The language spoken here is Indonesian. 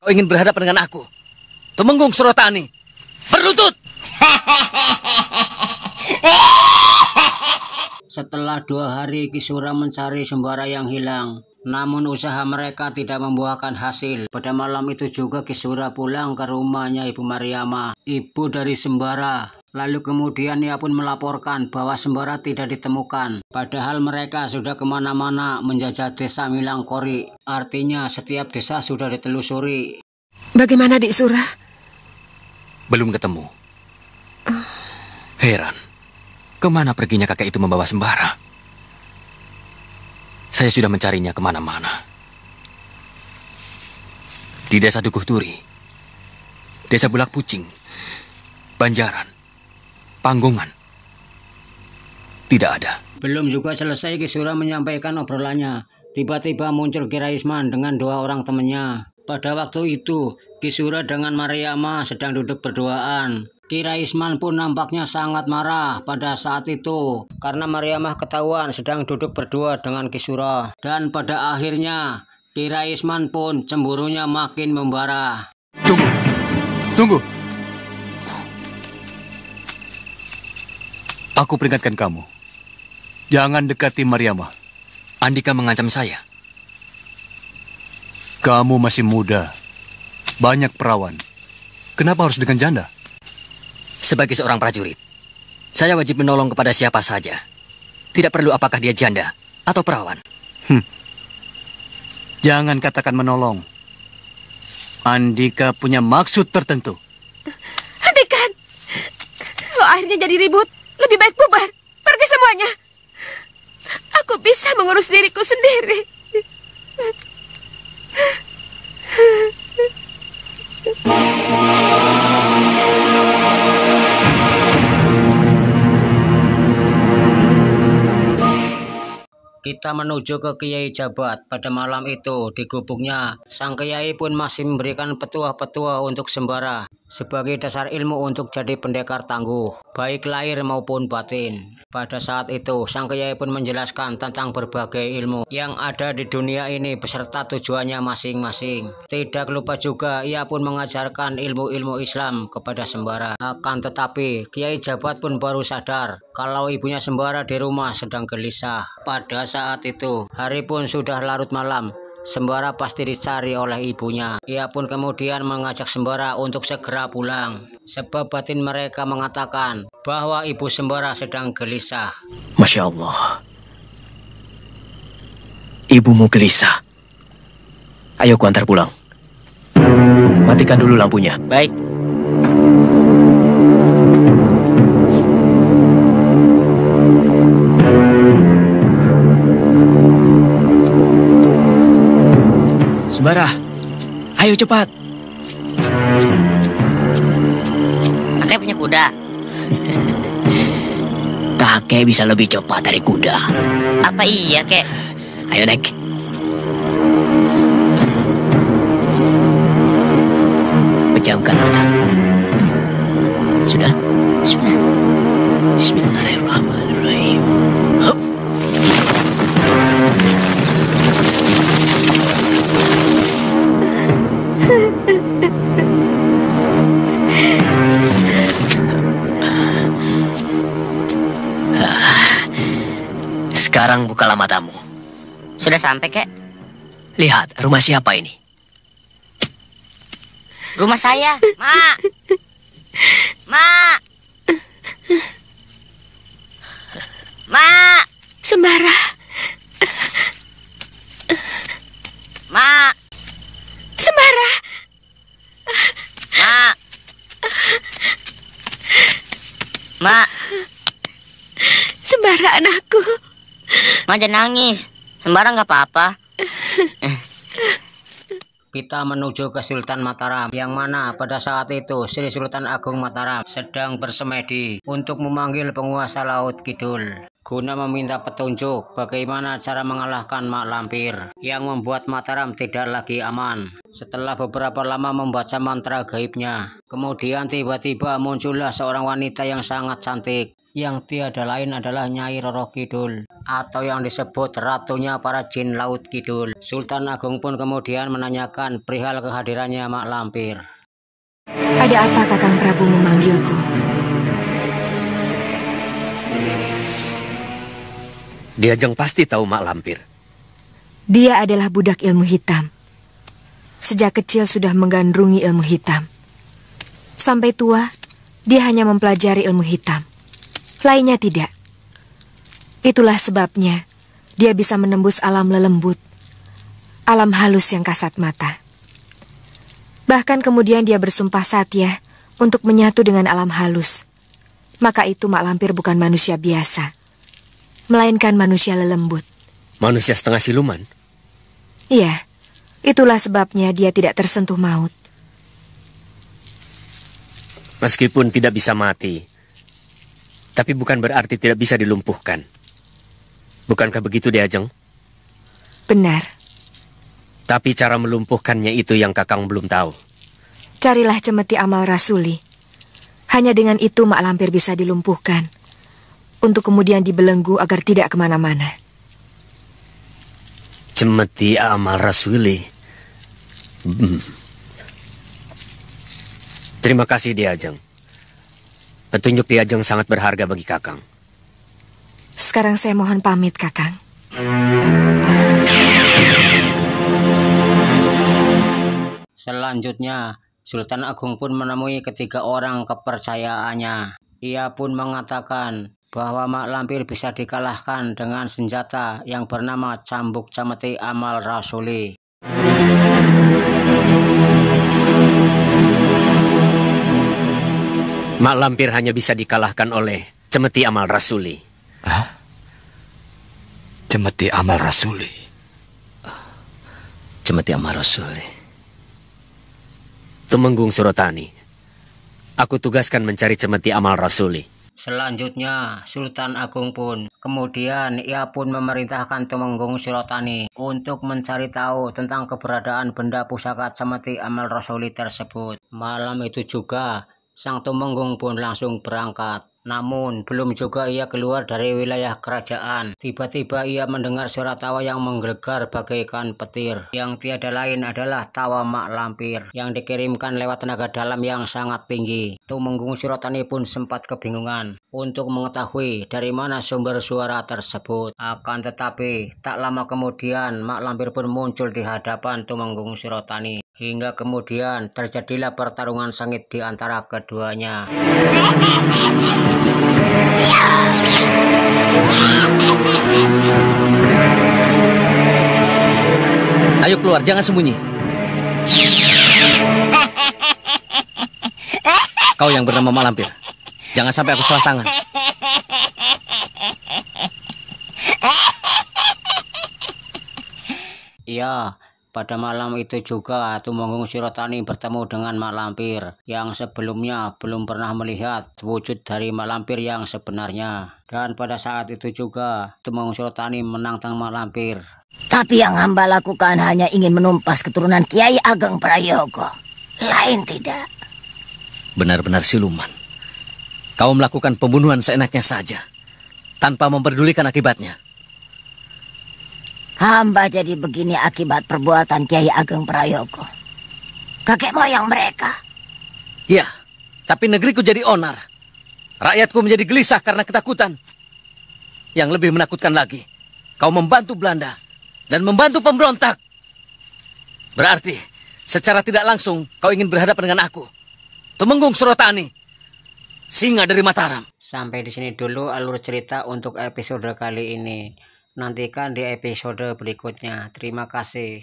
Kau ingin berhadapan dengan aku? Tumenggung Surotani, berlutut! Setelah 2 hari Kisura mencari Sembara yang hilang. Namun usaha mereka tidak membuahkan hasil. Pada malam itu juga Kisura pulang ke rumahnya Ibu Mariamah, ibu dari Sembara. Lalu kemudian ia pun melaporkan bahwa Sembara tidak ditemukan. Padahal mereka sudah kemana-mana menjajah desa Milangkori. Artinya setiap desa sudah ditelusuri. Bagaimana Dik Sura? Belum ketemu. Heran, kemana perginya kakek itu membawa Sembara? Saya sudah mencarinya kemana-mana. Di desa Dukuh Turi, desa Bulak Pucing, Banjaran, Panggungan. Tidak ada. Belum juga selesai Kisura menyampaikan obrolannya. Tiba-tiba muncul Ki Raisman dengan 2 orang temannya. Pada waktu itu, Kisura dengan Mariamah sedang duduk berduaan. Ki Raisman pun nampaknya sangat marah pada saat itu karena Mariamah ketahuan sedang duduk berdua dengan Kisura. Dan pada akhirnya Ki Raisman pun cemburunya makin membara. Tunggu, tunggu. Aku peringatkan kamu, jangan dekati Mariamah. Andika mengancam saya. Kamu masih muda, banyak perawan. Kenapa harus dengan janda? Sebagai seorang prajurit, saya wajib menolong kepada siapa saja. Tidak perlu apakah dia janda atau perawan. Jangan katakan menolong. Andika punya maksud tertentu. Hentikan! Kalau akhirnya jadi ribut, lebih baik bubar. Pergi semuanya. Aku bisa mengurus diriku sendiri. Kita menuju ke Kiai Jabat. Pada malam itu di gubuknya, sang Kiai pun masih memberikan petua-petua untuk Sembara sebagai dasar ilmu untuk jadi pendekar tangguh, baik lahir maupun batin. Pada saat itu, sang Kiai pun menjelaskan tentang berbagai ilmu yang ada di dunia ini beserta tujuannya masing-masing. Tidak lupa juga ia pun mengajarkan ilmu-ilmu Islam kepada Sembara. Akan tetapi, Kiai Jabat pun baru sadar kalau ibunya Sembara di rumah sedang gelisah. Pada saat itu, hari pun sudah larut malam. Sembara pasti dicari oleh ibunya. Ia pun kemudian mengajak Sembara untuk segera pulang. Sebab batin mereka mengatakan bahwa ibu Sembara sedang gelisah. Masya Allah. Ibumu gelisah. Ayo ku antar pulang. Matikan dulu lampunya. Baik. Sembara, ayo cepat. Kakek punya kuda. Kakek bisa lebih cepat dari kuda. Apa iya, kek? Ayo naik. Pejamkan matamu. Sudah? Sudah. Bismillahirrahmanirrahim. Hup. Sekarang bukalah matamu. Sudah sampai, kek? Lihat, rumah siapa ini? Rumah saya. Mak. Mak. Mak. Sembara. Mak. Sembara. Mak. Mak. Sembara anakku. Mak jangan nangis. Sembara nggak apa-apa. Kita menuju ke Sultan Mataram, yang mana pada saat itu Sri Sultan Agung Mataram sedang bersemedi untuk memanggil penguasa Laut Kidul guna meminta petunjuk bagaimana cara mengalahkan Mak Lampir yang membuat Mataram tidak lagi aman. Setelah beberapa lama membaca mantra gaibnya, kemudian tiba-tiba muncullah seorang wanita yang sangat cantik. yang tiada lain adalah Nyai Roro Kidul atau yang disebut ratunya para jin Laut Kidul. Sultan Agung pun kemudian menanyakan perihal kehadirannya Mak Lampir. Ada apa Kakang Prabu memanggilku? Dia Jeng pasti tahu Mak Lampir. Dia adalah budak ilmu hitam. Sejak kecil sudah menggandrungi ilmu hitam. Sampai tua, dia hanya mempelajari ilmu hitam. Lainnya tidak. Itulah sebabnya dia bisa menembus alam lelembut, alam halus yang kasat mata. Bahkan kemudian dia bersumpah satya untuk menyatu dengan alam halus. Maka itu Mak Lampir bukan manusia biasa, melainkan manusia lelembut. Manusia setengah siluman? Iya, itulah sebabnya dia tidak tersentuh maut. Meskipun tidak bisa mati, tapi bukan berarti tidak bisa dilumpuhkan. Bukankah begitu, Dia Jeng? Benar. Tapi cara melumpuhkannya itu yang Kakang belum tahu. Carilah cemeti amal rasuli. Hanya dengan itu Mak Lampir bisa dilumpuhkan, untuk kemudian dibelenggu agar tidak kemana-mana. Cemeti amal rasuli. Terima kasih, Dia Jeng. Petunjuk Dia Jeng sangat berharga bagi Kakang. Sekarang saya mohon pamit, Kakang. Selanjutnya, Sultan Agung pun menemui ketiga orang kepercayaannya. Ia pun mengatakan bahwa Mak Lampir bisa dikalahkan dengan senjata yang bernama Cambuk Cemeti Amal Rasuli. Mak Lampir hanya bisa dikalahkan oleh Cemeti Amal Rasuli. Hah? Cemeti Amal Rasuli? Cemeti Amal Rasuli. Tumenggung Surotani, aku tugaskan mencari Cemeti Amal Rasuli. Selanjutnya, Sultan Agung pun kemudian ia pun memerintahkan Tumenggung Surotani untuk mencari tahu tentang keberadaan benda pusaka Cemeti Amal Rasuli tersebut. Malam itu juga, Sang Tumenggung pun langsung berangkat. Namun, belum juga ia keluar dari wilayah kerajaan. Tiba-tiba ia mendengar suara tawa yang menggelegar bagaikan petir. Yang tiada lain adalah tawa Mak Lampir yang dikirimkan lewat tenaga dalam yang sangat tinggi. Tumenggung Surotani pun sempat kebingungan untuk mengetahui dari mana sumber suara tersebut. Akan tetapi, tak lama kemudian Mak Lampir pun muncul di hadapan Tumenggung Surotani. Hingga kemudian terjadilah pertarungan sengit di antara keduanya. Ayo keluar, jangan sembunyi. Kau yang bernama Mak Lampir. Jangan sampai aku salah tangan. Iya, pada malam itu juga Tumenggung Surotani bertemu dengan Mak Lampir yang sebelumnya belum pernah melihat wujud dari Mak Lampir yang sebenarnya. Dan pada saat itu juga Tumenggung Surotani menantang Mak Lampir. Tapi yang hamba lakukan hanya ingin menumpas keturunan Kiai Ageng Prayogo. Lain tidak. Benar-benar siluman. Kau melakukan pembunuhan seenaknya saja, tanpa memperdulikan akibatnya. Hamba jadi begini akibat perbuatan Kiai Ageng Prayogo. Kakek moyang mereka. Ya, tapi negeriku jadi onar. Rakyatku menjadi gelisah karena ketakutan. Yang lebih menakutkan lagi, kau membantu Belanda dan membantu pemberontak. Berarti, secara tidak langsung kau ingin berhadapan dengan aku, Tumenggung Surotani, singa dari Mataram. Sampai di sini dulu alur cerita untuk episode kali ini. Nantikan di episode berikutnya. Terima kasih.